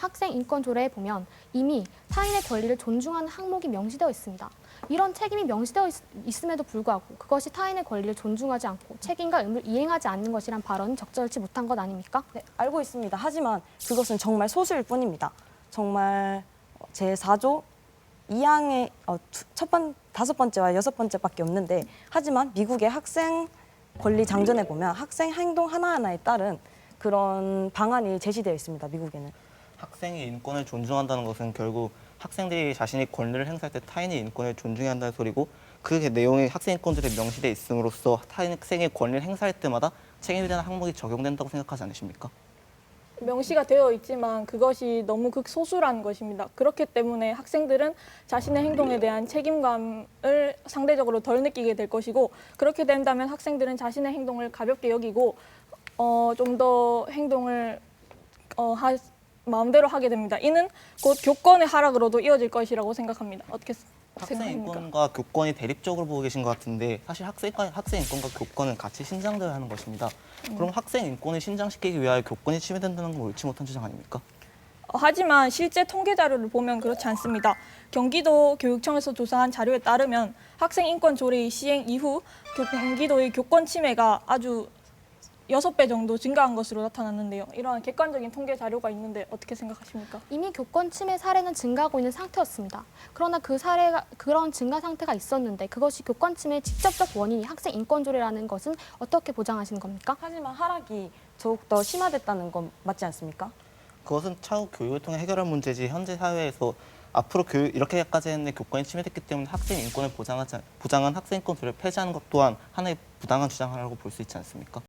학생 인권 조례에 보면 이미 타인의 권리를 존중하는 항목이 명시되어 있습니다. 이런 책임이 명시되어 있음에도 불구하고 그것이 타인의 권리를 존중하지 않고 책임과 의무를 이행하지 않는 것이란 발언은 적절치 못한 것 아닙니까? 네, 알고 있습니다. 하지만 그것은 정말 소수일 뿐입니다. 정말 제4조 2항의 다섯 번째와 여섯 번째밖에 없는데 하지만 미국의 학생 권리 장전에 보면 학생 행동 하나하나에 따른 그런 방안이 제시되어 있습니다. 미국에는. 학생의 인권을 존중한다는 것은 결국 학생들이 자신의 권리를 행사할 때 타인의 인권을 존중해야 한다는 소리고 그 내용이 학생 인권들에 명시돼 있음으로써 타인 학생의 권리를 행사할 때마다 책임에 대한 항목이 적용된다고 생각하지 않으십니까? 명시가 되어 있지만 그것이 너무 극소수라는 것입니다. 그렇기 때문에 학생들은 자신의 행동에 대한 책임감을 상대적으로 덜 느끼게 될 것이고 그렇게 된다면 학생들은 자신의 행동을 가볍게 여기고 좀 더 행동을 마음대로 하게 됩니다. 이는 곧 교권의 하락으로도 이어질 것이라고 생각합니다. 어떻게 학생 생각합니까? 인권과 교권이 대립적으로 보고 계신 것 같은데 사실 학생 인권과 교권은 같이 신장되어야 하는 것입니다. 그럼 학생 인권을 신장시키기 위하여 교권이 침해된다는 건 옳지 못한 주장 아닙니까? 하지만 실제 통계 자료를 보면 그렇지 않습니다. 경기도 교육청에서 조사한 자료에 따르면 학생 인권 조례 시행 이후 경기도의 교권 침해가 아주 6배 정도 증가한 것으로 나타났는데요. 이러한 객관적인 통계 자료가 있는데 어떻게 생각하십니까? 이미 교권 침해 사례는 증가하고 있는 상태였습니다. 그러나 그런 증가 상태가 있었는데 그것이 교권 침해의 직접적 원인이 학생 인권 조례라는 것은 어떻게 보장하시는 겁니까? 하지만 하락이 더욱 더 심화됐다는 건 맞지 않습니까? 그것은 차후 교육을 통해 해결할 문제지 현재 사회에서 앞으로 이렇게까지 했는데 교권이 침해됐기 때문에 학생 인권을 보장한 학생 인권 조례를 폐지하는 것 또한 하나의 부당한 주장이라고 볼 수 있지 않습니까?